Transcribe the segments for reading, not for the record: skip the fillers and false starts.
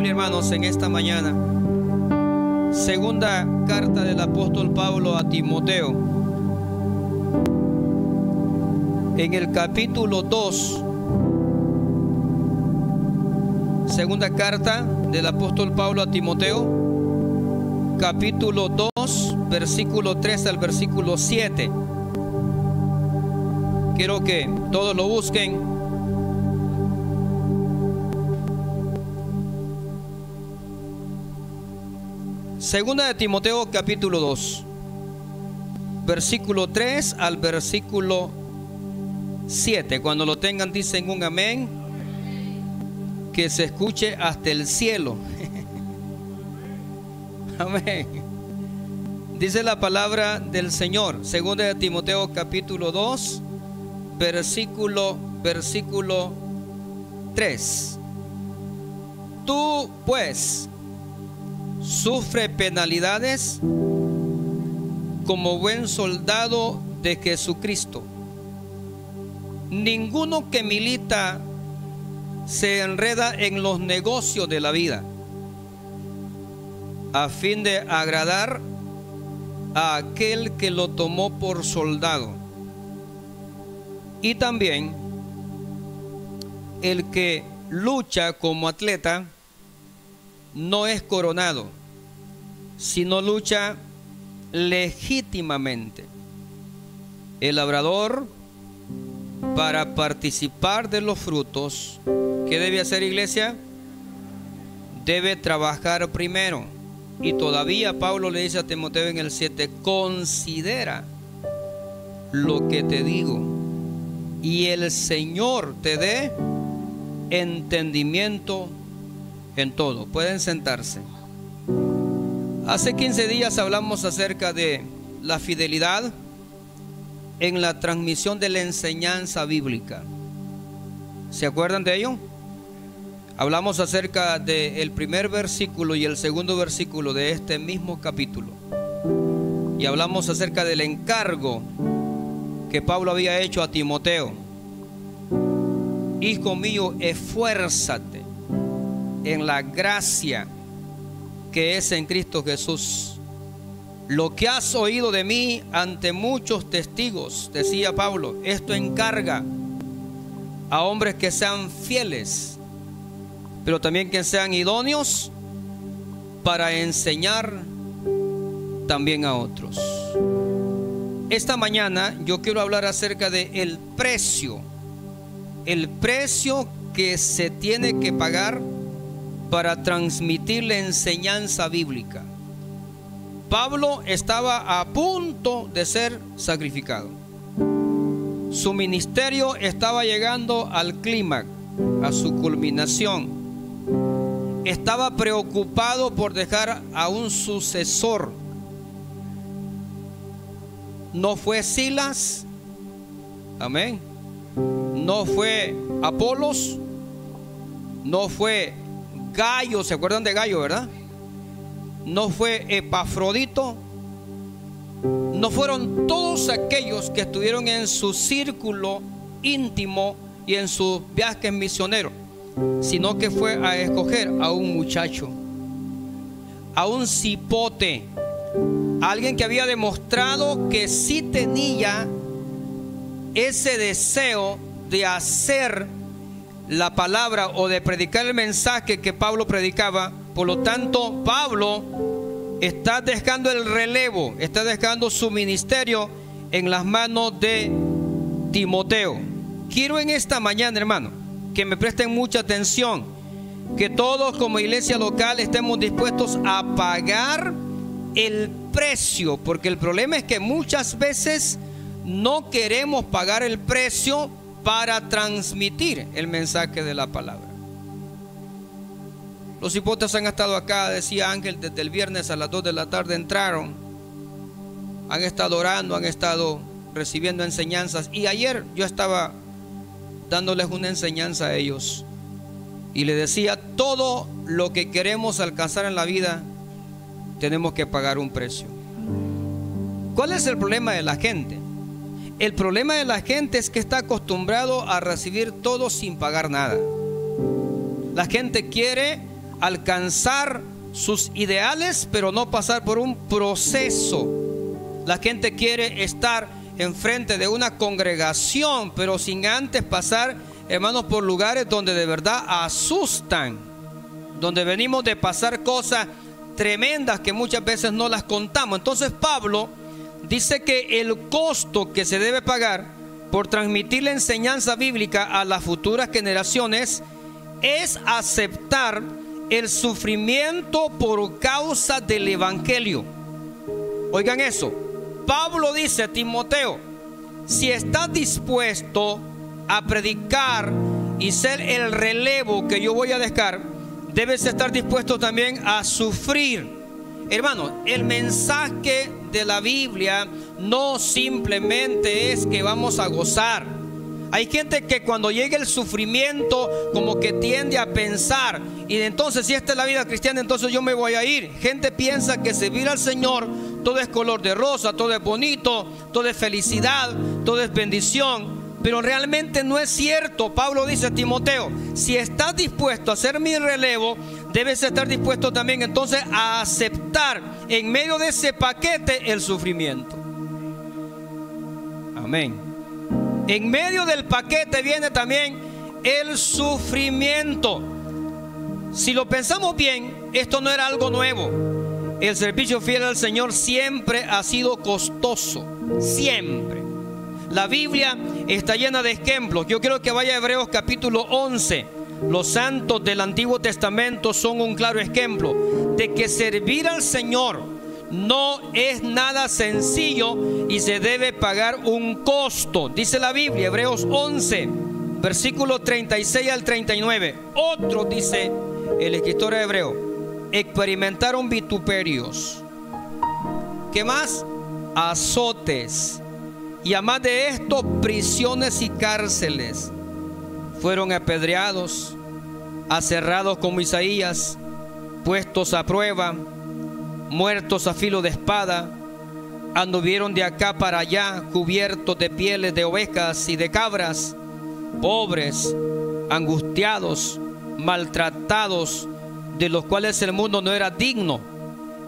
Biblia, hermanos, en esta mañana. Segunda carta del apóstol Pablo a Timoteo. En el capítulo 2. Segunda carta del apóstol Pablo a Timoteo, capítulo 2, versículo 3 al versículo 7. Quiero que todos lo busquen. Segunda de Timoteo, capítulo 2, versículo 3 al versículo 7. Cuando lo tengan, dicen un amén. Que se escuche hasta el cielo. Amén. Dice la palabra del Señor. Segunda de Timoteo, capítulo 2, versículo 3. Tú, pues, sufre penalidades como buen soldado de Jesucristo. Ninguno que milita se enreda en los negocios de la vida a fin de agradar a aquel que lo tomó por soldado. Y también el que lucha como atleta no es coronado, sino lucha legítimamente. El labrador, para participar de los frutos, ¿qué debe hacer, iglesia? Debe trabajar primero. Y todavía Pablo le dice a Timoteo en el 7: considera lo que te digo, y el Señor te dé entendimiento en todo. Pueden sentarse. Hace 15 días hablamos acerca de la fidelidad en la transmisión de la enseñanza bíblica. ¿Se acuerdan de ello? Hablamos acerca del primer versículo y el segundo versículo de este mismo capítulo. Y hablamos acerca del encargo que Pablo había hecho a Timoteo. Hijo mío, esfuérzate en la gracia que es en Cristo Jesús. Lo que has oído de mí ante muchos testigos, decía Pablo, esto encarga a hombres que sean fieles, pero también que sean idóneos para enseñar también a otros. Esta mañana yo quiero hablar acerca de el precio que se tiene que pagar para transmitir la enseñanza bíblica. Pablo estaba a punto de ser sacrificado. Su ministerio estaba llegando al clímax, a su culminación. Estaba preocupado por dejar a un sucesor. No fue Silas, amén. No fue Apolos, no fue Gayo, ¿se acuerdan de Gayo, verdad? No fue Epafrodito. No fueron todos aquellos que estuvieron en su círculo íntimo y en sus viajes misioneros, sino que fue a escoger a un muchacho, a un cipote, alguien que había demostrado que sí tenía ese deseo de hacer la palabra o de predicar el mensaje que Pablo predicaba. Por lo tanto, Pablo está dejando el relevo, está dejando su ministerio en las manos de Timoteo. Quiero en esta mañana, hermano, que me presten mucha atención, que todos como iglesia local estemos dispuestos a pagar el precio, porque el problema es que muchas veces no queremos pagar el precio para transmitir el mensaje de la palabra. Los hipotes han estado acá, decía Ángel, desde el viernes a las 2 de la tarde entraron, han estado orando, han estado recibiendo enseñanzas, y ayer yo estaba dándoles una enseñanza a ellos y les decía: todo lo que queremos alcanzar en la vida tenemos que pagar un precio. ¿Cuál es el problema de la gente? El problema de la gente es que está acostumbrado a recibir todo sin pagar nada. La gente quiere alcanzar sus ideales, pero no pasar por un proceso. La gente quiere estar enfrente de una congregación, pero sin antes pasar, hermanos, por lugares donde de verdad asustan, donde venimos de pasar cosas tremendas que muchas veces no las contamos. Entonces Pablo dice que el costo que se debe pagar por transmitir la enseñanza bíblica a las futuras generaciones es aceptar el sufrimiento por causa del evangelio. Oigan eso. Pablo dice a Timoteo: si estás dispuesto a predicar y ser el relevo que yo voy a dejar, debes estar dispuesto también a sufrir. Hermano, el mensaje de la Biblia no simplemente es que vamos a gozar. Hay gente que cuando llega el sufrimiento como que tiende a pensar, y entonces si esta es la vida cristiana, entonces yo me voy a ir. Gente piensa que servir al Señor todo es color de rosa, todo es bonito, todo es felicidad, todo es bendición. Pero realmente no es cierto. Pablo dice a Timoteo: si estás dispuesto a ser mi relevo, debes estar dispuesto también entonces a aceptar en medio de ese paquete el sufrimiento. Amén. En medio del paquete viene también el sufrimiento. Si lo pensamos bien, esto no era algo nuevo. El servicio fiel al Señor siempre ha sido costoso. Siempre. La Biblia está llena de ejemplos. Yo quiero que vaya a Hebreos capítulo 11. Los santos del Antiguo Testamento son un claro ejemplo de que servir al Señor no es nada sencillo y se debe pagar un costo. Dice la Biblia, Hebreos 11, versículos 36 al 39. Otro, dice el escritor hebreo, experimentaron vituperios. ¿Qué más? Azotes. Y además de esto, prisiones y cárceles. Fueron apedreados, aserrados como Isaías, puestos a prueba, muertos a filo de espada. Anduvieron de acá para allá, cubiertos de pieles de ovejas y de cabras, pobres, angustiados, maltratados, de los cuales el mundo no era digno,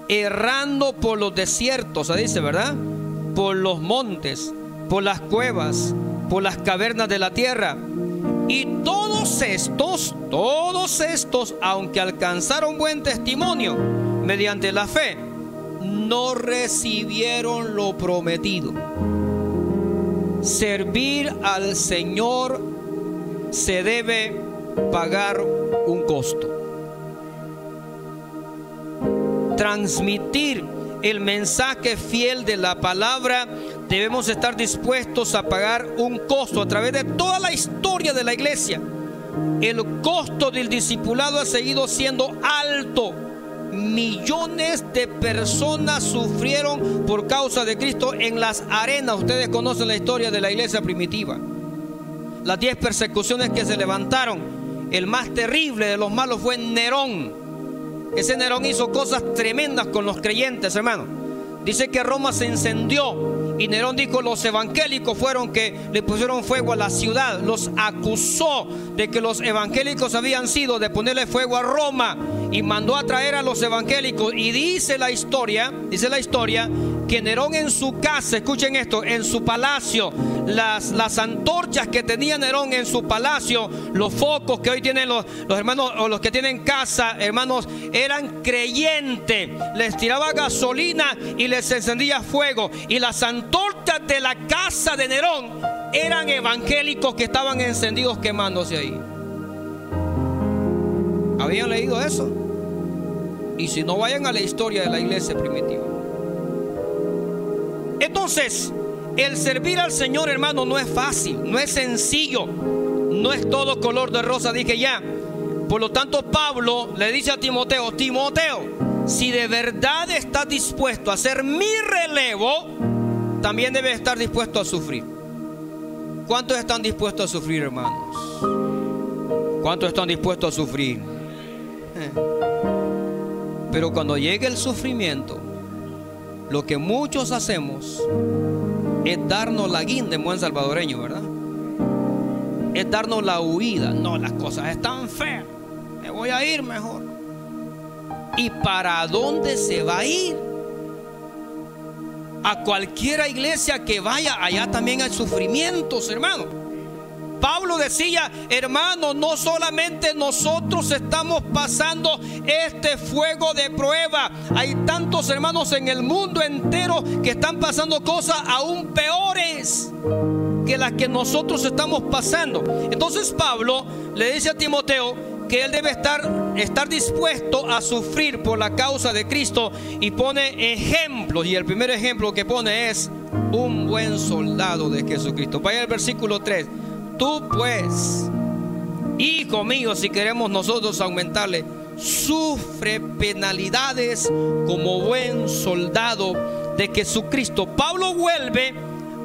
errando por los desiertos, dice, ¿verdad? Por los montes, por las cuevas, por las cavernas de la tierra. Y todos estos, aunque alcanzaron buen testimonio mediante la fe, no recibieron lo prometido. Servir al Señor se debe pagar un costo. Transmitir el mensaje fiel de la palabra, debemos estar dispuestos a pagar un costo. A través de toda la historia de la iglesia, el costo del discipulado ha seguido siendo alto. Millones de personas sufrieron por causa de Cristo en las arenas. Ustedes conocen la historia de la iglesia primitiva. Las 10 persecuciones que se levantaron. El más terrible de los malos fue Nerón. Ese Nerón hizo cosas tremendas con los creyentes, hermano. Dice que Roma se incendió y Nerón dijo: los evangélicos fueron que le pusieron fuego a la ciudad. Los acusó de que los evangélicos habían sido de ponerle fuego a Roma, y mandó a traer a los evangélicos. Y dice la historia que Nerón en su casa, escuchen esto, en su palacio, las antorchas que tenía Nerón en su palacio, los focos que hoy tienen los hermanos, o los que tienen casa, hermanos, eran creyentes. Les tiraba gasolina y les encendía fuego. Y las antorchas de la casa de Nerón eran evangélicos que estaban encendidos quemándose ahí. ¿Habían leído eso? Y si no, vayan a la historia de la iglesia primitiva. Entonces, el servir al Señor, hermano, no es fácil, no es sencillo, no es todo color de rosa, dije ya. Por lo tanto, Pablo le dice a Timoteo: Timoteo, si de verdad estás dispuesto a ser mi relevo, también debes estar dispuesto a sufrir. ¿Cuántos están dispuestos a sufrir, hermanos? ¿Cuántos están dispuestos a sufrir? Pero cuando llegue el sufrimiento, lo que muchos hacemos es darnos la guinda en buen salvadoreño, ¿verdad? Es darnos la huida. No, las cosas están feas, me voy a ir mejor. ¿Y para dónde se va a ir? A cualquiera iglesia que vaya, allá también hay sufrimientos, hermano. Pablo decía, hermano, no solamente nosotros estamos pasando este fuego de prueba. Hay tantos hermanos en el mundo entero que están pasando cosas aún peores que las que nosotros estamos pasando. Entonces Pablo le dice a Timoteo que él debe estar dispuesto a sufrir por la causa de Cristo, y pone ejemplos, y el primer ejemplo que pone es un buen soldado de Jesucristo. Vaya al versículo 3. Tú pues, hijo mío, si queremos nosotros aumentarle, sufre penalidades como buen soldado de Jesucristo. Pablo vuelve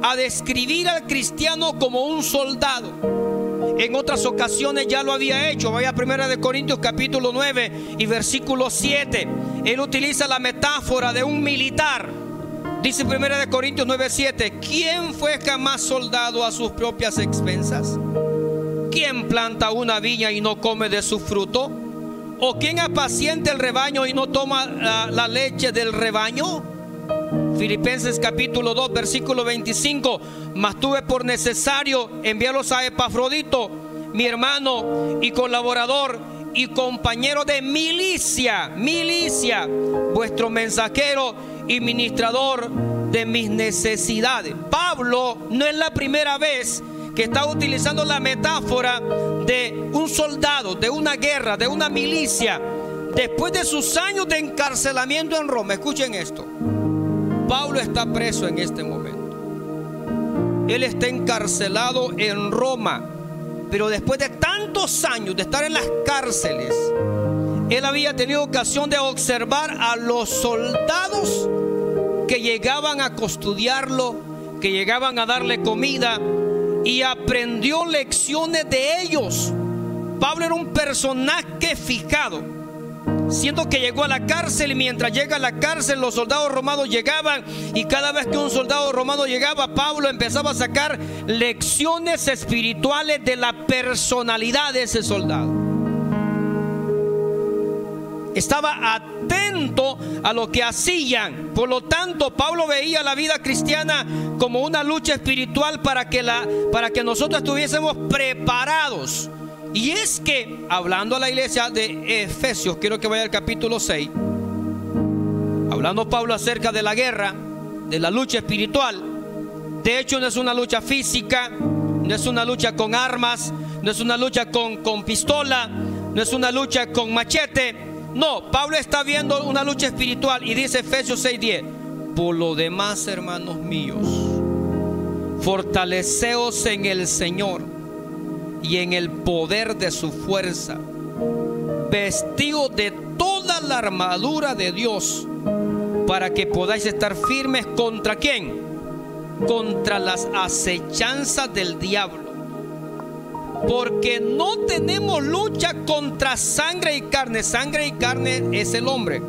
a describir al cristiano como un soldado. En otras ocasiones ya lo había hecho. Vaya a 1 Corintios capítulo 9 y versículo 7. Él utiliza la metáfora de un militar. Dice 1 Corintios 9:7, ¿quién fue jamás soldado a sus propias expensas? ¿Quién planta una viña y no come de su fruto? ¿O quién apacienta el rebaño y no toma la leche del rebaño? Filipenses capítulo 2 versículo 25, mas tuve por necesario enviarlos a Epafrodito, mi hermano y colaborador y compañero de milicia, vuestro mensajero y ministrador de mis necesidades. Pablo no es la primera vez que está utilizando la metáfora de un soldado, de una guerra, de una milicia. Después de sus años de encarcelamiento en Roma, escuchen esto, Pablo está preso en este momento. Él está encarcelado en Roma, pero después de tantos años de estar en las cárceles, él había tenido ocasión de observar a los soldados que llegaban a custodiarlo, que llegaban a darle comida, y aprendió lecciones de ellos. Pablo era un personaje fijado, siendo que llegó a la cárcel, y mientras llega a la cárcel los soldados romanos llegaban, y cada vez que un soldado romano llegaba, Pablo empezaba a sacar lecciones espirituales de la personalidad de ese soldado. Estaba atento a lo que hacían. Por lo tanto, Pablo veía la vida cristiana como una lucha espiritual para que nosotros estuviésemos preparados. Y es que, hablando a la iglesia de Efesios, quiero que vaya al capítulo 6, hablando Pablo acerca de la guerra, de la lucha espiritual. De hecho, no es una lucha física, no es una lucha con armas, no es una lucha con pistola, no es una lucha con machete. No, Pablo está viendo una lucha espiritual, y dice Efesios 6:10: por lo demás, hermanos míos, fortaleceos en el Señor y en el poder de su fuerza, vestidos de toda la armadura de Dios, para que podáis estar firmes. ¿Contra quién? Contra las acechanzas del diablo. Porque no tenemos lucha contra sangre y carne. Sangre y carne es el hombre.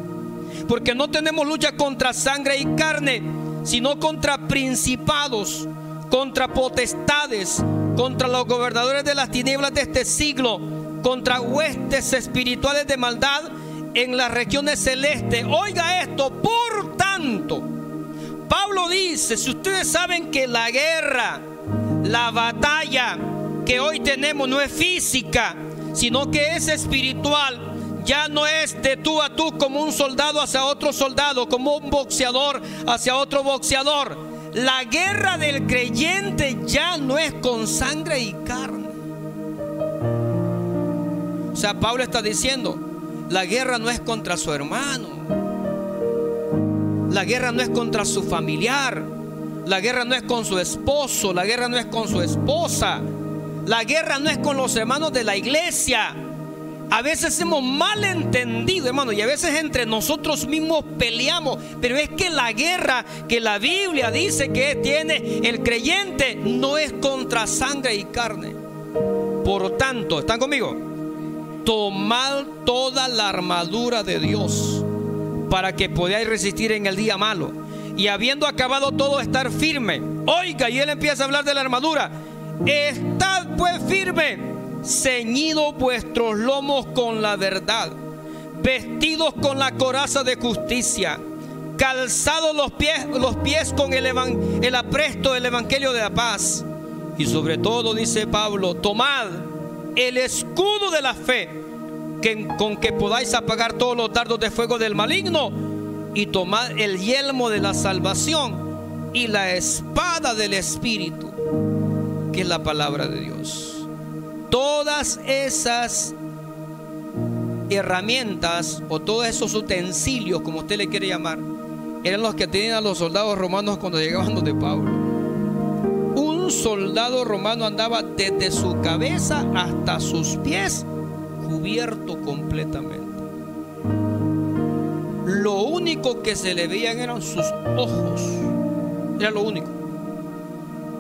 Porque no tenemos lucha contra sangre y carne, sino contra principados, contra potestades, contra los gobernadores de las tinieblas de este siglo, contra huestes espirituales de maldad en las regiones celestes. Oiga esto, por tanto, Pablo dice, si ustedes saben que la guerra, la batalla que hoy tenemos no es física, sino que es espiritual. Ya no es de tú a tú, como un soldado hacia otro soldado, como un boxeador hacia otro boxeador. La guerra del creyente ya no es con sangre y carne. O sea, Pablo está diciendo, la guerra no es contra su hermano, la guerra no es contra su familiar, la guerra no es con su esposo, la guerra no es con su esposa, la guerra no es con los hermanos de la iglesia. A veces hemos mal entendido, hermano, y a veces entre nosotros mismos peleamos, pero es que la guerra que la Biblia dice que tiene el creyente no es contra sangre y carne. Por tanto, ¿están conmigo? Tomad toda la armadura de Dios para que podáis resistir en el día malo, y habiendo acabado todo, estar firme. Oiga, y él empieza a hablar de la armadura. Estad pues firme, ceñidos vuestros lomos con la verdad, vestidos con la coraza de justicia, calzados los pies con el apresto del evangelio de la paz. Y sobre todo, dice Pablo, tomad el escudo de la fe, con que podáis apagar todos los dardos de fuego del maligno, y tomad el yelmo de la salvación y la espada del Espíritu, que es la palabra de Dios. Todas esas herramientas, o todos esos utensilios, como usted le quiere llamar, eran los que tenían los soldados romanos cuando llegaban donde Pablo. Un soldado romano andaba desde su cabeza hasta sus pies cubierto completamente. Lo único que se le veían eran sus ojos, era lo único.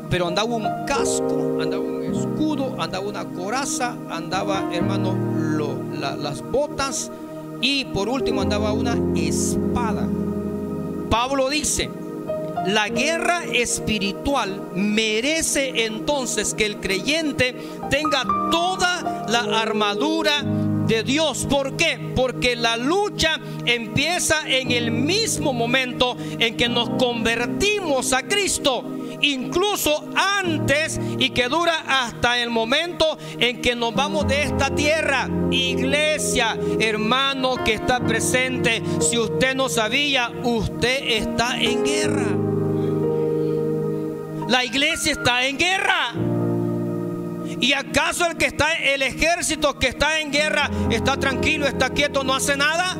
Pero andaba un casco, andaba un escudo, andaba una coraza, andaba, hermano, las botas, y por último andaba una espada. Pablo dice: la guerra espiritual merece entonces que el creyente tenga toda la armadura de Dios. ¿Por qué? Porque la lucha empieza en el mismo momento en que nos convertimos a Cristo, incluso antes, y que dura hasta el momento en que nos vamos de esta tierra. Iglesia, hermano que está presente, si usted no sabía, usted está en guerra. La iglesia está en guerra. ¿Y acaso el ejército que está en guerra está tranquilo, está quieto, no hace nada?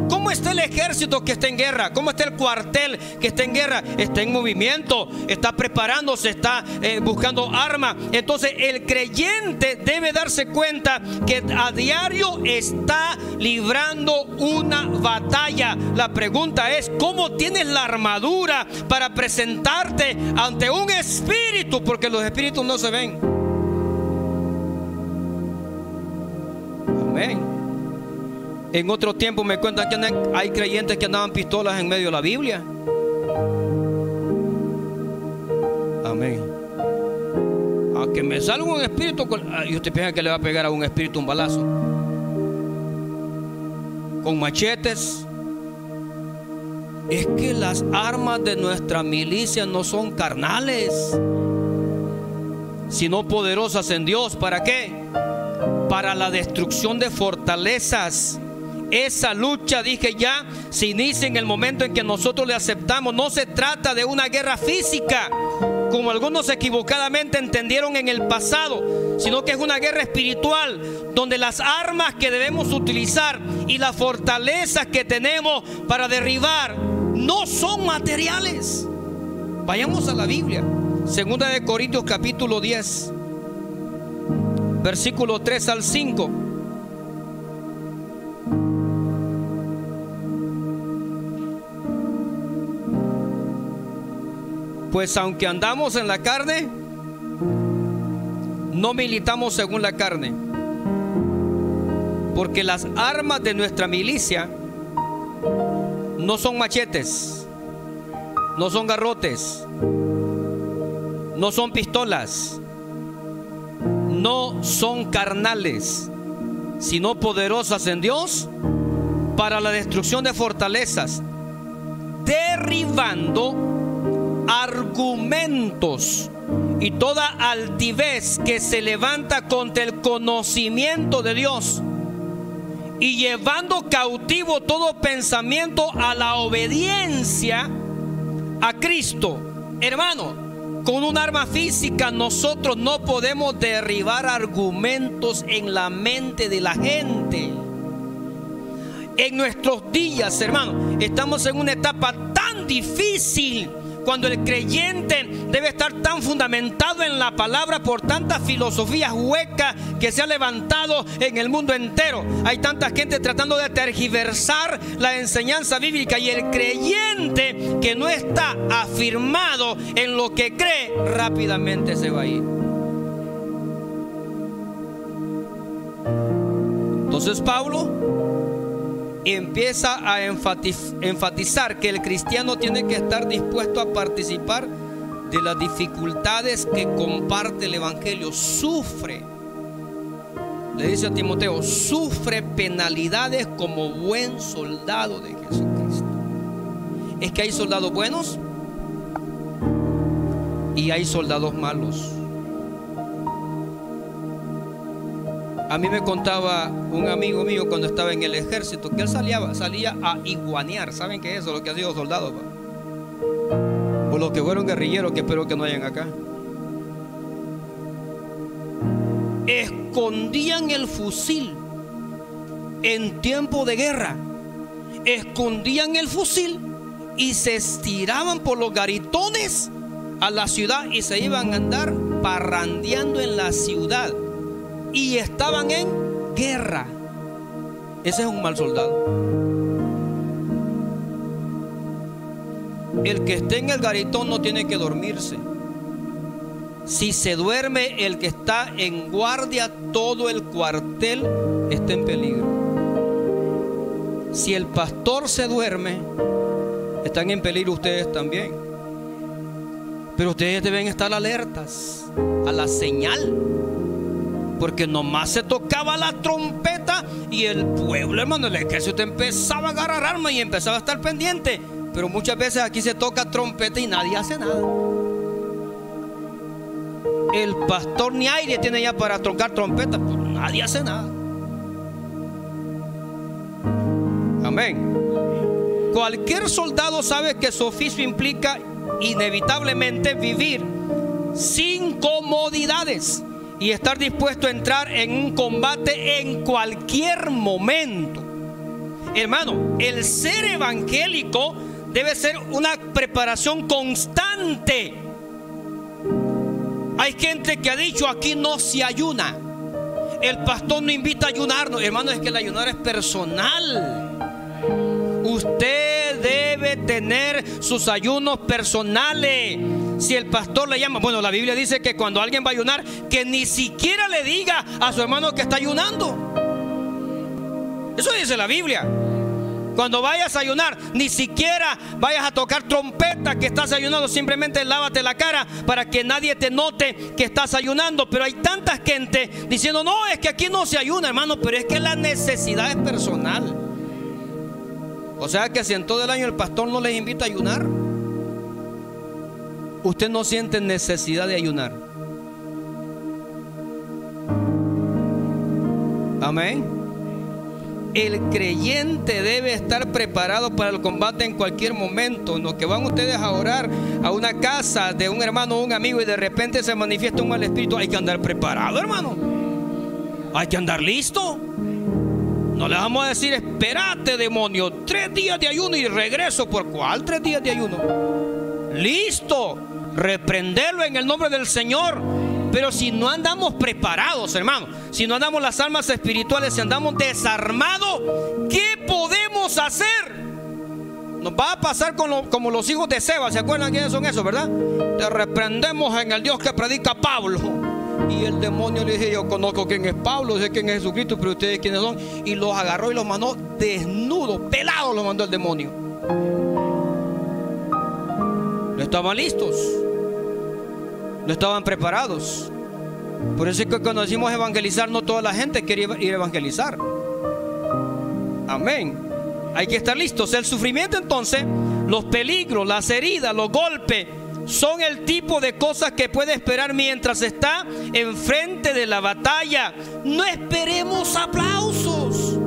¿Cómo está el ejército que está en guerra? ¿Cómo está el cuartel que está en guerra? Está en movimiento, está preparándose, está buscando armas. Entonces el creyente debe darse cuenta que a diario está librando una batalla. La pregunta es: ¿cómo tienes la armadura para presentarte ante un espíritu? Porque los espíritus no se ven. Amén. En otro tiempo me cuentan que hay creyentes que andaban pistolas en medio de la Biblia. Amén. A que me salga un espíritu y usted piensa que le va a pegar a un espíritu un balazo con machetes. Es que las armas de nuestra milicia no son carnales, sino poderosas en Dios. ¿Para qué? Para la destrucción de fortalezas. Esa lucha, dije ya, se inicia en el momento en que nosotros le aceptamos. No se trata de una guerra física, como algunos equivocadamente entendieron en el pasado, sino que es una guerra espiritual, donde las armas que debemos utilizar y las fortalezas que tenemos para derribar no son materiales. Vayamos a la Biblia. Segunda de Corintios capítulo 10, versículo 3 al 5. Pues aunque andamos en la carne, no militamos según la carne, porque las armas de nuestra milicia no son machetes, no son garrotes, no son pistolas, no son carnales, sino poderosas en Dios para la destrucción de fortalezas, derribando argumentos y toda altivez que se levanta contra el conocimiento de Dios, y llevando cautivo todo pensamiento a la obediencia a Cristo. Hermano, con un arma física nosotros no podemos derribar argumentos en la mente de la gente. En nuestros días, hermano, estamos en una etapa tan difícil, cuando el creyente debe estar tan fundamentado en la palabra por tantas filosofías huecas que se han levantado en el mundo entero. Hay tanta gente tratando de tergiversar la enseñanza bíblica, y el creyente que no está afirmado en lo que cree rápidamente se va a ir. Entonces Pablo empieza a enfatizar que el cristiano tiene que estar dispuesto a participar de las dificultades que comparte el evangelio. Sufre le dice a Timoteo: sufre penalidades como buen soldado de Jesucristo. Es que hay soldados buenos y hay soldados malos. A mí me contaba un amigo mío cuando estaba en el ejército que él salía a iguanear. ¿Saben qué es eso? Lo que han sido soldados, ¿va? O los que fueron guerrilleros, que espero que no hayan acá. Escondían el fusil en tiempo de guerra. Escondían el fusil y se estiraban por los garitones a la ciudad y se iban a andar parrandeando en la ciudad. Y estaban en guerra. Ese es un mal soldado. El que esté en el garitón no tiene que dormirse. Si se duerme el que está en guardia, todo el cuartel está en peligro. Si el pastor se duerme, están en peligro ustedes también. Pero ustedes deben estar alertas a la señal, porque nomás se tocaba la trompeta y el pueblo, hermano, el ejército empezaba a agarrar armas y empezaba a estar pendiente. Pero muchas veces aquí se toca trompeta y nadie hace nada. El pastor ni aire tiene ya para tocar trompeta, pero nadie hace nada. Amén. Cualquier soldado sabe que su oficio implica inevitablemente vivir sin comodidades y estar dispuesto a entrar en un combate en cualquier momento. Hermano, el ser evangélico debe ser una preparación constante. Hay gente que ha dicho: aquí no se ayuna, el pastor no invita a ayunar. No, hermano, es que el ayunar es personal. Usted debe tener sus ayunos personales. Si el pastor le llama, bueno, la Biblia dice que cuando alguien va a ayunar, que ni siquiera le diga a su hermano que está ayunando. Eso dice la Biblia. Cuando vayas a ayunar, ni siquiera vayas a tocar trompeta que estás ayunando. Simplemente lávate la cara para que nadie te note que estás ayunando. Pero hay tanta gente diciendo: no, es que aquí no se ayuna, hermano. Pero es que la necesidad es personal. O sea que si en todo el año el pastor no les invita a ayunar, usted no siente necesidad de ayunar. Amén. El creyente debe estar preparado para el combate en cualquier momento. No que van ustedes a orar a una casa de un hermano o un amigo y de repente se manifiesta un mal espíritu. Hay que andar preparado, hermano. Hay que andar listo. No le vamos a decir: espérate, demonio, 3 días de ayuno y regreso. ¿Por cuál 3 días de ayuno? Listo, reprenderlo en el nombre del Señor. Pero si no andamos preparados, hermano, si no andamos las armas espirituales, si andamos desarmados, ¿qué podemos hacer? Nos va a pasar como los hijos de Seba. ¿Se acuerdan quiénes son esos, verdad? Te reprendemos en el Dios que predica Pablo. Y el demonio le dije: yo conozco quién es Pablo, sé quién es Jesucristo, pero ustedes quiénes son. Y los agarró y los mandó desnudos, pelados, los mandó el demonio. No estaban listos, no estaban preparados. Por eso es que cuando decimos evangelizar, no toda la gente quiere ir a evangelizar. Amén. Hay que estar listos. El sufrimiento, entonces, los peligros, las heridas, los golpes, son el tipo de cosas que puede esperar mientras está enfrente de la batalla. No esperemos aplausos.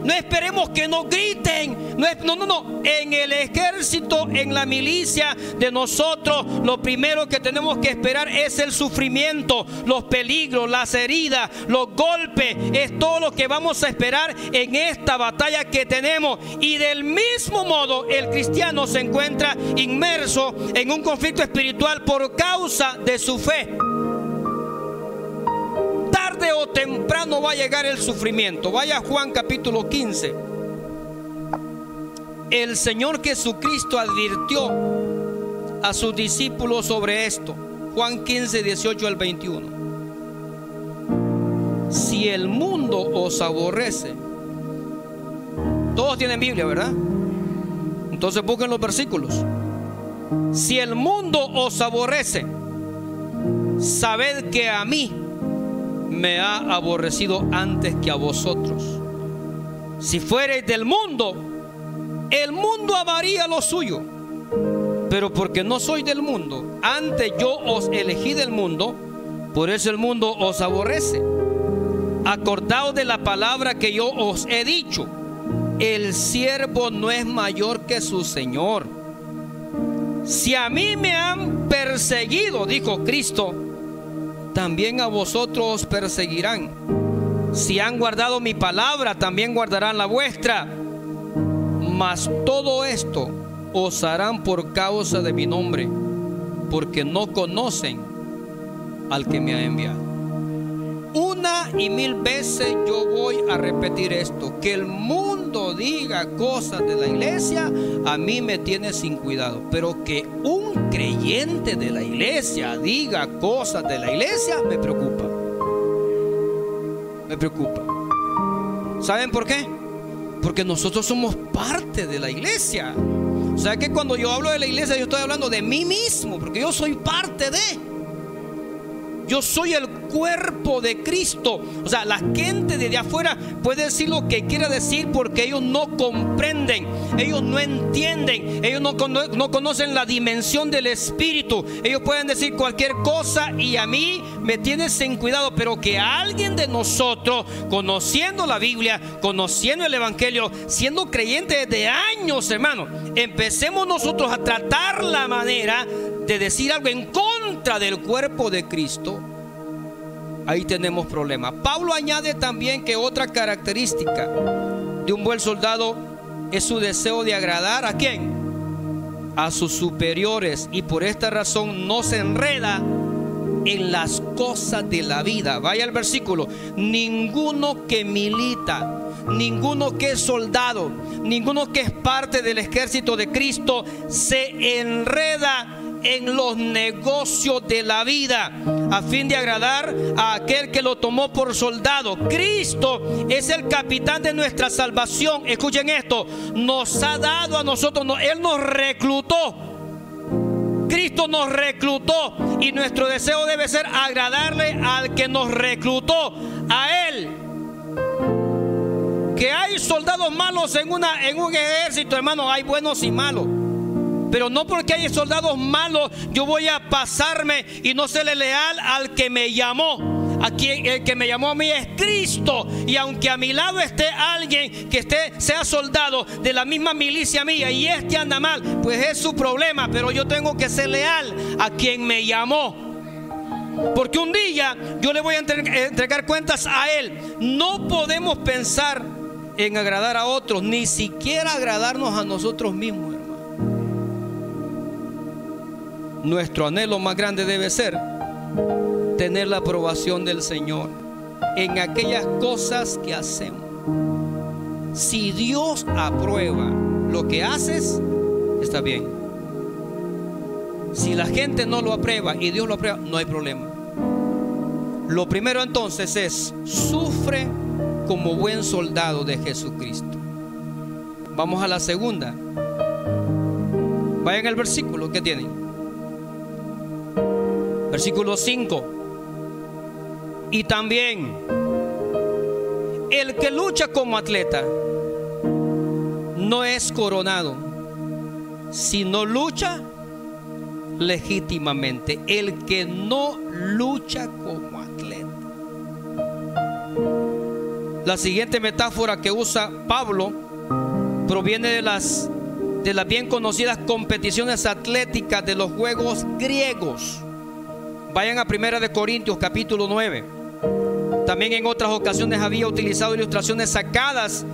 No esperemos que nos griten. No. En el ejército, en la milicia de nosotros, lo primero que tenemos que esperar es el sufrimiento, los peligros, las heridas, los golpes. Es todo lo que vamos a esperar en esta batalla que tenemos. Y del mismo modo, el cristiano se encuentra inmerso en un conflicto espiritual por causa de su fe. Tarde o temprano va a llegar el sufrimiento. Vaya a Juan capítulo 15. El Señor Jesucristo advirtió a sus discípulos sobre esto. Juan 15, 18 al 21. Si el mundo os aborrece. Todos tienen Biblia, ¿verdad? Entonces busquen los versículos. Si el mundo os aborrece, sabed que a mí me ha aborrecido antes que a vosotros. Si fuereis del mundo, el mundo amaría lo suyo. Pero porque no soy del mundo, antes yo os elegí del mundo, por eso el mundo os aborrece. Acordaos de la palabra que yo os he dicho: el siervo no es mayor que su señor. Si a mí me han perseguido, dijo Cristo, también a vosotros os perseguirán. Si han guardado mi palabra, también guardarán la vuestra. Mas todo esto os harán por causa de mi nombre, porque no conocen al que me ha enviado. Una y mil veces yo voy a repetir esto: que el mundo diga cosas de la iglesia, a mí me tiene sin cuidado. Pero que un creyente de la iglesia diga cosas de la iglesia, me preocupa. Me preocupa. ¿Saben por qué? Porque nosotros somos parte de la iglesia. O sea que cuando yo hablo de la iglesia, yo estoy hablando de mí mismo, porque yo soy parte de. Yo soy el cuerpo de Cristo. O sea, la gente desde afuera puede decir lo que quiera decir, porque ellos no comprenden, ellos no entienden, ellos no conocen la dimensión del Espíritu. Ellos pueden decir cualquier cosa y a mí me tiene sin cuidado. Pero que alguien de nosotros, conociendo la Biblia, conociendo el Evangelio, siendo creyentes desde años, hermano, empecemos nosotros a tratar la manera de decir algo en contra del cuerpo de Cristo, ahí tenemos problemas. Pablo añade también que otra característica de un buen soldado es su deseo de agradar ¿a quién? A sus superiores, y por esta razón no se enreda en las cosas de la vida. Vaya al versículo: ninguno que milita, ninguno que es soldado, ninguno que es parte del ejército de Cristo se enreda en los negocios de la vida a fin de agradar a aquel que lo tomó por soldado. Cristo es el capitán de nuestra salvación. Escuchen esto: nos ha dado a nosotros, Él nos reclutó. Cristo nos reclutó, y nuestro deseo debe ser agradarle al que nos reclutó, a Él. Que hay soldados malos en un ejército, hermano, hay buenos y malos. Pero no porque hay soldados malos yo voy a pasarme y no serle leal al que me llamó. El que me llamó a mí es Cristo. Y aunque a mi lado esté alguien que sea soldado de la misma milicia mía y anda mal, pues es su problema. Pero yo tengo que ser leal a quien me llamó, porque un día yo le voy a entregar cuentas a Él. No podemos pensar en agradar a otros, ni siquiera agradarnos a nosotros mismos, hermano. Nuestro anhelo más grande debe ser tener la aprobación del Señor en aquellas cosas que hacemos. Si Dios aprueba lo que haces, está bien. Si la gente no lo aprueba y Dios lo aprueba, no hay problema. Lo primero entonces es: sufre como buen soldado de Jesucristo. Vamos a la segunda. Vayan al versículo que tienen. Versículo 5. Y también el que lucha como atleta no es coronado, sino lucha legítimamente. El que no lucha como atleta. La siguiente metáfora que usa Pablo proviene de las bien conocidas competiciones atléticas de los juegos griegos. Vayan a 1 de Corintios capítulo 9. También en otras ocasiones había utilizado ilustraciones sacadas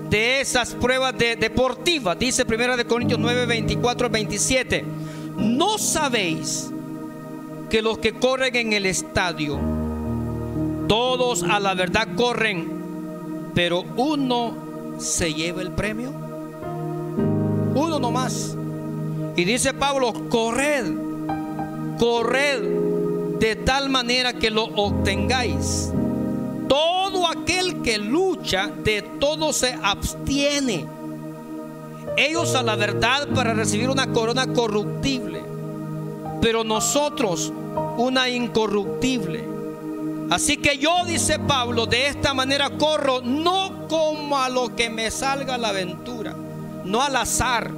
de esas pruebas deportivas. Dice 1 de Corintios 9, 24 al 27. ¿No sabéis que los que corren en el estadio, todos a la verdad corren, pero uno se lleva el premio? Uno nomás. Y dice Pablo: corred de tal manera que lo obtengáis. Todo aquel que lucha, de todo se abstiene. Ellos a la verdad para recibir una corona corruptible, pero nosotros una incorruptible. Así que yo, dice Pablo, de esta manera corro, no como a lo que me salga la aventura, no al azar.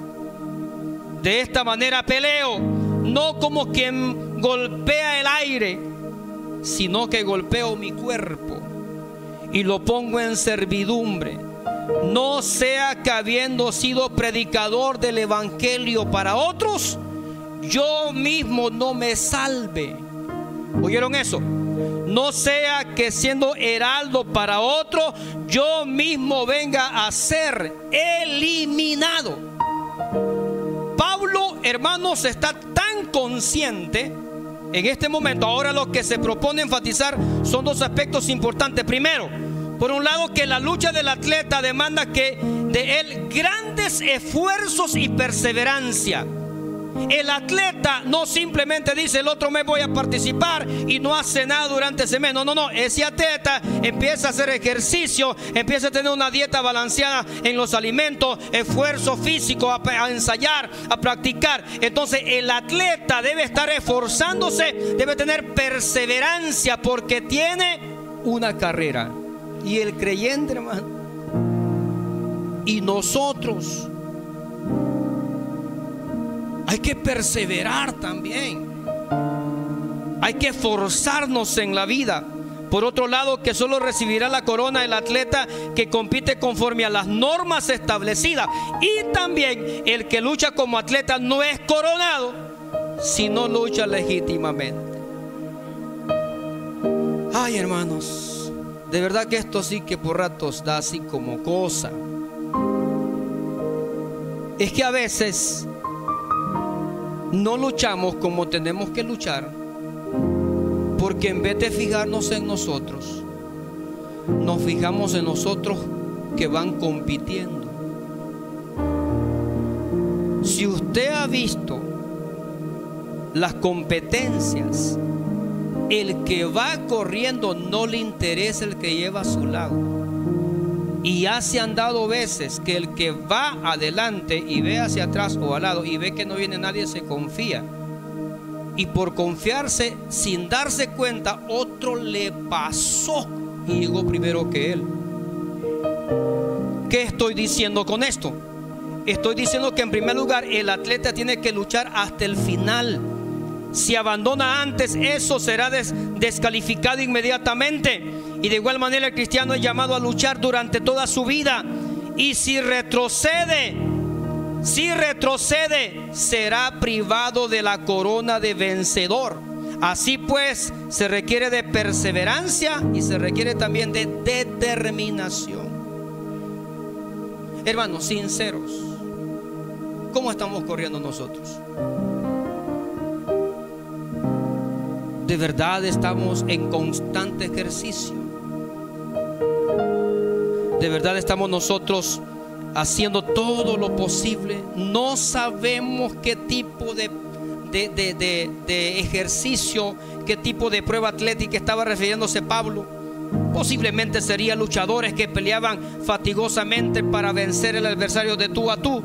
De esta manera peleo, no como quien golpea el aire, sino que golpeo mi cuerpo y lo pongo en servidumbre. No sea que habiendo sido predicador del evangelio para otros, yo mismo no me salve. ¿Oyeron eso? No sea que siendo heraldo para otro, yo mismo venga a ser eliminado. Pablo, hermanos, está tan consciente en este momento. Ahora lo que se propone enfatizar son dos aspectos importantes. Primero, por un lado, que la lucha del atleta demanda que de él grandes esfuerzos y perseverancia. El atleta no simplemente dice el otro mes voy a participar y no hace nada durante ese mes. No, ese atleta empieza a hacer ejercicio, empieza a tener una dieta balanceada en los alimentos, esfuerzo físico, a ensayar, a practicar. Entonces el atleta debe estar esforzándose, debe tener perseverancia porque tiene una carrera. Y el creyente, hermano, y nosotros hay que perseverar también. Hay que esforzarnos en la vida. Por otro lado, que solo recibirá la corona el atleta que compite conforme a las normas establecidas. Y también el que lucha como atleta no es coronado si no lucha legítimamente. Ay, hermanos, de verdad que esto sí que por ratos da así como cosa. Es que a veces no luchamos como tenemos que luchar, porque en vez de fijarnos en nosotros, nos fijamos en nosotros que van compitiendo. Si usted ha visto las competencias, el que va corriendo no le interesa el que lleva a su lado. Y ya se han dado veces que el que va adelante y ve hacia atrás o al lado y ve que no viene nadie, se confía. Y por confiarse, sin darse cuenta, otro le pasó y llegó primero que él. ¿Qué estoy diciendo con esto? Estoy diciendo que en primer lugar el atleta tiene que luchar hasta el final. Si abandona antes, eso será descalificado inmediatamente. Y de igual manera el cristiano es llamado a luchar durante toda su vida. Y si retrocede, será privado de la corona de vencedor. Así pues, se requiere de perseverancia y se requiere también de determinación. Hermanos, sinceros, ¿cómo estamos corriendo nosotros? ¿De verdad estamos en constante ejercicio? ¿De verdad estamos nosotros haciendo todo lo posible? No sabemos qué tipo de ejercicio, qué tipo de prueba atlética estaba refiriéndose Pablo. Posiblemente serían luchadores que peleaban fatigosamente para vencer al adversario de tú a tú.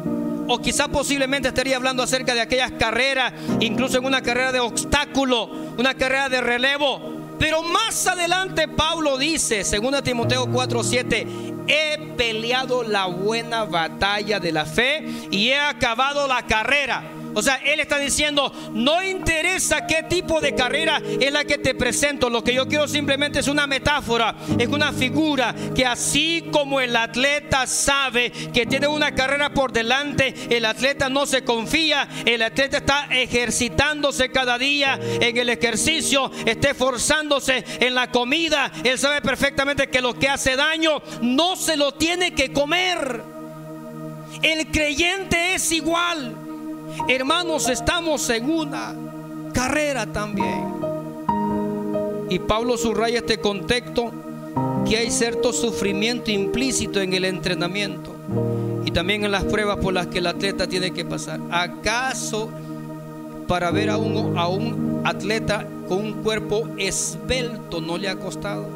O quizá posiblemente estaría hablando acerca de aquellas carreras, incluso en una carrera de obstáculo, una carrera de relevo. Pero más adelante Pablo dice, 2 Timoteo 4:7, he peleado la buena batalla de la fe y he acabado la carrera. O sea, él está diciendo, no interesa qué tipo de carrera es la que te presento. Lo que yo quiero simplemente es una metáfora, es una figura, que así como el atleta sabe que tiene una carrera por delante, el atleta no se confía, el atleta está ejercitándose cada día en el ejercicio, está esforzándose en la comida. Él sabe perfectamente que lo que hace daño no se lo tiene que comer. El creyente es igual. Hermanos, estamos en una carrera también. Y Pablo subraya este contexto, que hay cierto sufrimiento implícito en el entrenamiento y también en las pruebas por las que el atleta tiene que pasar. ¿Acaso para ver a un atleta con un cuerpo esbelto no le ha costado?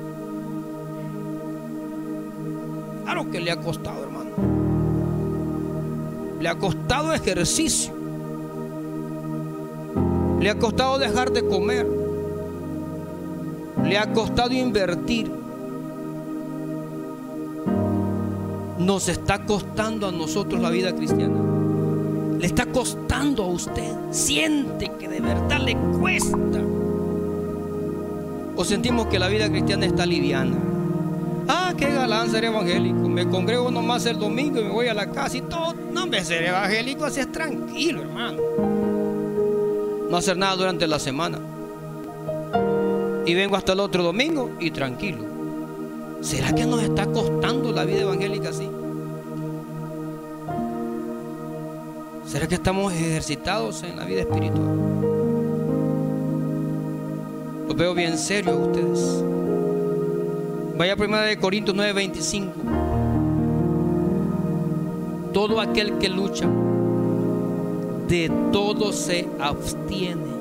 Claro que le ha costado, hermano. Le ha costado ejercicio. Le ha costado dejar de comer. le ha costado invertir. Nos está costando a nosotros la vida cristiana. Le está costando a usted. Siente que de verdad le cuesta. O sentimos que la vida cristiana está liviana. Ah, qué galán ser evangélico. Me congrego nomás el domingo y me voy a la casa y todo. No, hombre, ser evangélico así es tranquilo, hermano. No hacer nada durante la semana. Y vengo hasta el otro domingo y tranquilo. ¿Será que nos está costando la vida evangélica así? ¿Será que estamos ejercitados en la vida espiritual? Los veo bien serios a ustedes. Vaya a 1 Corintios 9:25. Todo aquel que lucha, de todo se abstiene.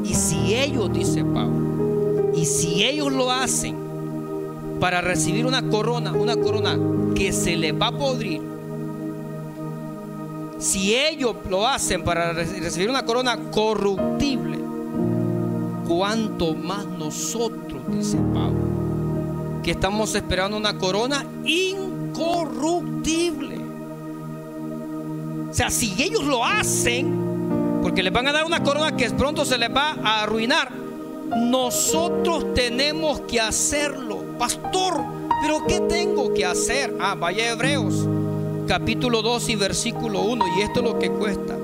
Y si ellos, dice Pablo, y si ellos lo hacen para recibir una corona que se les va a podrir, si ellos lo hacen para recibir una corona corruptible, cuánto más nosotros, dice Pablo, que estamos esperando una corona incorruptible. O sea, si ellos lo hacen, porque les van a dar una corona que pronto se les va a arruinar, nosotros tenemos que hacerlo. Pastor, ¿pero qué tengo que hacer? Vaya a Hebreos capítulo 2 y versículo 1, y esto es lo que cuesta.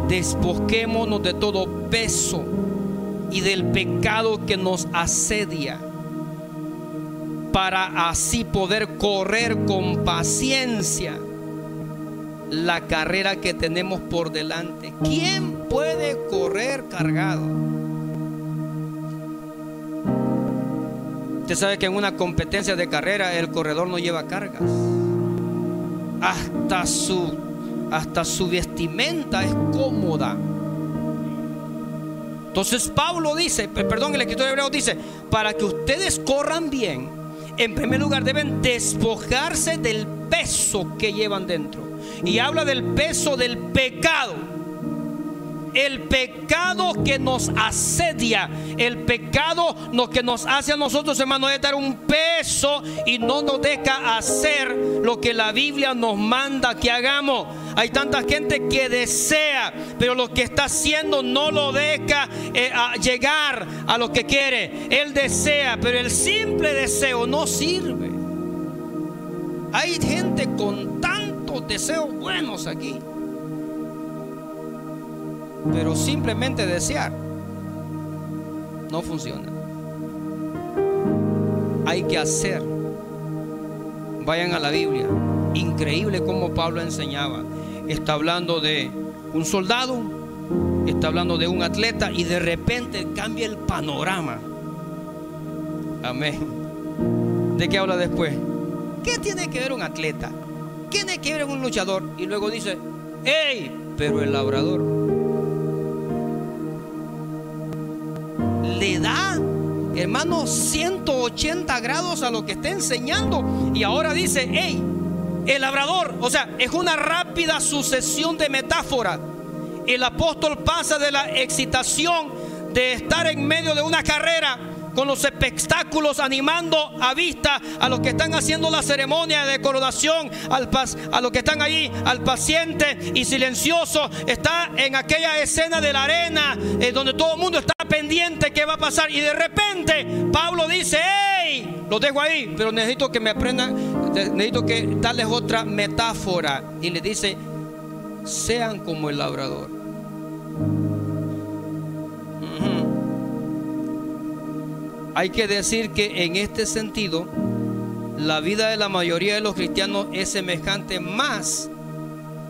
Despojémonos de todo peso y del pecado que nos asedia, para así poder correr con paciencia la carrera que tenemos por delante. ¿Quién puede correr cargado? Usted sabe que en una competencia de carrera el corredor no lleva cargas. Hasta su vestimenta es cómoda. Entonces Pablo dice, el escritor de Hebreos dice, para que ustedes corran bien, en primer lugar deben despojarse del peso que llevan dentro. Y habla del peso del pecado. El pecado que nos asedia, el pecado que nos hace a nosotros, hermanos, es dar un peso y no nos deja hacer lo que la Biblia nos manda que hagamos. Hay tanta gente que desea, pero lo que está haciendo no lo deja llegar a lo que quiere. Él desea, pero el simple deseo no sirve. Hay gente con tantos deseos buenos aquí, pero simplemente desear no funciona. Hay que hacer. Vayan a la Biblia. Increíble cómo Pablo enseñaba. Está hablando de un soldado, está hablando de un atleta, y de repente cambia el panorama. Amén. ¿De qué habla después? ¿Qué tiene que ver un atleta? ¿Qué tiene que ver un luchador? Y luego dice, ¡hey! Pero el labrador le da, hermano, 180 grados a lo que está enseñando. Y ahora dice, hey, el labrador. O sea, es una rápida sucesión de metáforas. El apóstol pasa de la excitación de estar en medio de una carrera con los espectáculos animando a vista a los que están haciendo la ceremonia de coronación, a los que están ahí, al paciente y silencioso. Está en aquella escena de la arena donde todo el mundo está pendiente qué va a pasar, y de repente Pablo dice, hey, lo dejo ahí, pero necesito que me aprendan, necesito que darles otra metáfora, y le dice, sean como el labrador. Hay que decir que en este sentido la vida de la mayoría de los cristianos es semejante más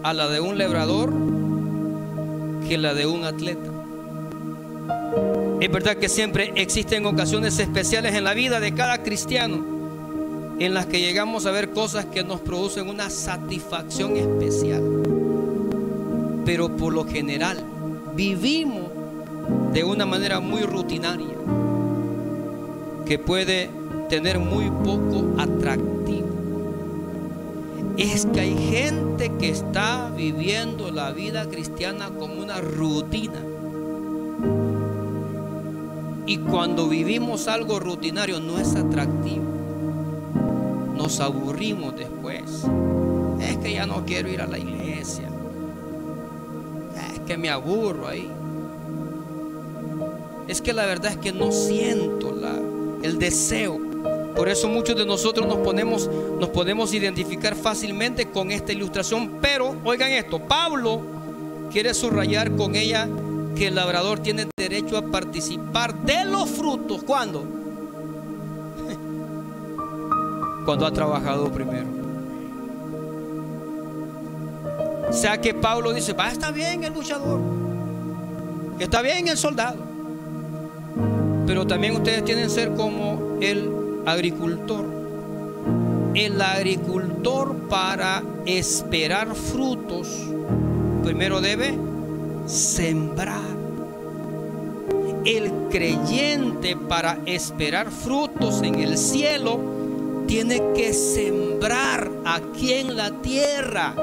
a la de un labrador que la de un atleta. Es verdad que siempre existen ocasiones especiales en la vida de cada cristiano en las que llegamos a ver cosas que nos producen una satisfacción especial, pero por lo general vivimos de una manera muy rutinaria que puede tener muy poco atractivo. Es que hay gente que está viviendo la vida cristiana como una rutina. Y cuando vivimos algo rutinario no es atractivo. Nos aburrimos después. Es que ya no quiero ir a la iglesia. Es que me aburro ahí. Es que la verdad es que no siento el deseo. Por eso muchos de nosotros nos podemos identificar fácilmente con esta ilustración. Pero oigan esto, Pablo quiere subrayar con ella que el labrador tiene derecho a participar de los frutos. ¿Cuándo? Cuando ha trabajado primero. O sea que Pablo dice, está bien el luchador, está bien el soldado, pero también ustedes tienen que ser como el agricultor. El agricultor, para esperar frutos, primero debe sembrar. El creyente, para esperar frutos en el cielo, tiene que sembrar aquí en la tierra.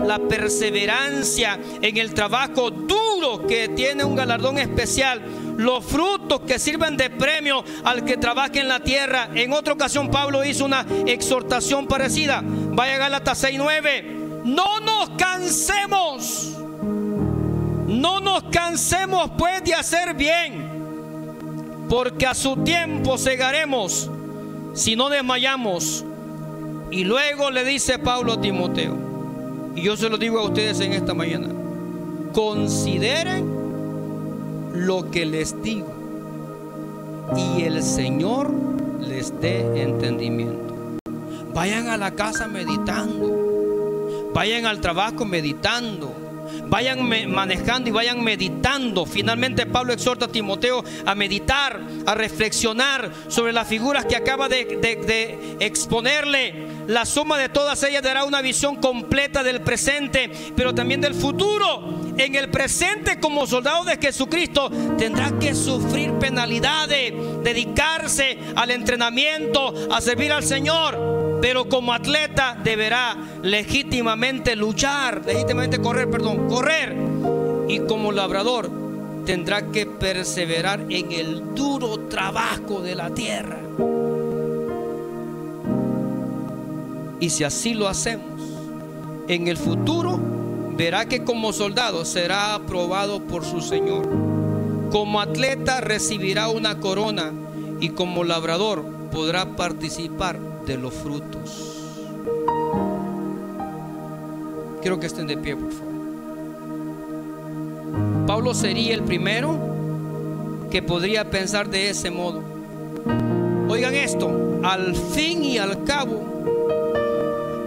La perseverancia en el trabajo duro, que tiene un galardón especial. Los frutos que sirven de premio al que trabaja en la tierra. En otra ocasión Pablo hizo una exhortación parecida. Vaya a Gálatas 6:9. No nos cansemos. No nos cansemos pues de hacer bien, porque a su tiempo segaremos si no desmayamos. Y luego le dice Pablo a Timoteo, y yo se lo digo a ustedes en esta mañana: consideren lo que les digo, y el Señor les dé entendimiento. Vayan a la casa meditando, vayan al trabajo meditando, vayan manejando y vayan meditando. Finalmente Pablo exhorta a Timoteo a meditar, a reflexionar sobre las figuras que acaba de exponerle. La suma de todas ellas dará una visión completa del presente, pero también del futuro. En el presente, como soldado de Jesucristo, tendrá que sufrir penalidades, dedicarse al entrenamiento, a servir al Señor. Pero como atleta deberá legítimamente correr. Y como labrador tendrá que perseverar en el duro trabajo de la tierra. Y si así lo hacemos, en el futuro verá que como soldado será aprobado por su Señor. Como atleta recibirá una corona, y como labrador podrá participar de los frutos. Quiero que estén de pie, por favor. Pablo sería el primero que podría pensar de ese modo. Oigan esto, al fin y al cabo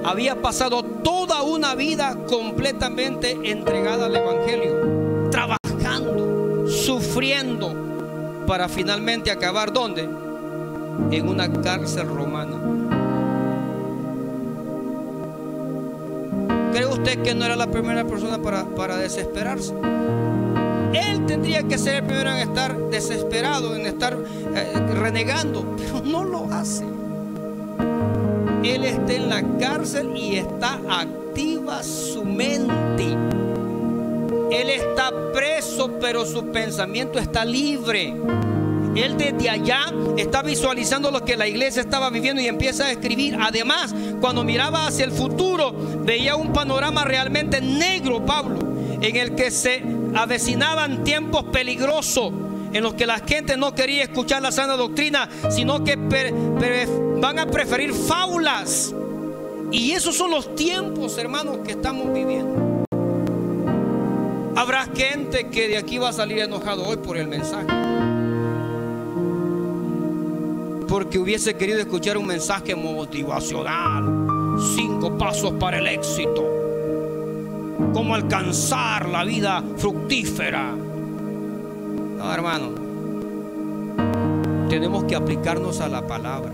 había pasado toda una vida completamente entregada al Evangelio, trabajando, sufriendo, para finalmente acabar ¿dónde? En una cárcel romana. ¿Cree usted que no era la primera persona para desesperarse? Él tendría que ser el primero en estar desesperado, en estar renegando, pero no lo hace. Él está en la cárcel y está activa su mente. Él está preso, pero su pensamiento está libre. Él desde allá está visualizando lo que la iglesia estaba viviendo y empieza a escribir. Además, cuando miraba hacia el futuro, veía un panorama realmente negro, Pablo, en el que se avecinaban tiempos peligrosos, en los que la gente no quería escuchar la sana doctrina, sino que van a preferir fábulas. Y esos son los tiempos, hermanos, que estamos viviendo. Habrá gente que de aquí va a salir enojado hoy por el mensaje, porque hubiese querido escuchar un mensaje motivacional, 5 pasos para el éxito, cómo alcanzar la vida fructífera. No, hermano, tenemos que aplicarnos a la palabra.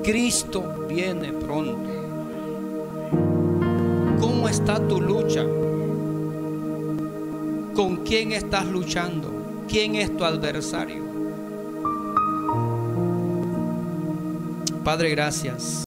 Cristo viene pronto. ¿Cómo está tu lucha? ¿Con quién estás luchando? ¿Quién es tu adversario? Padre, gracias.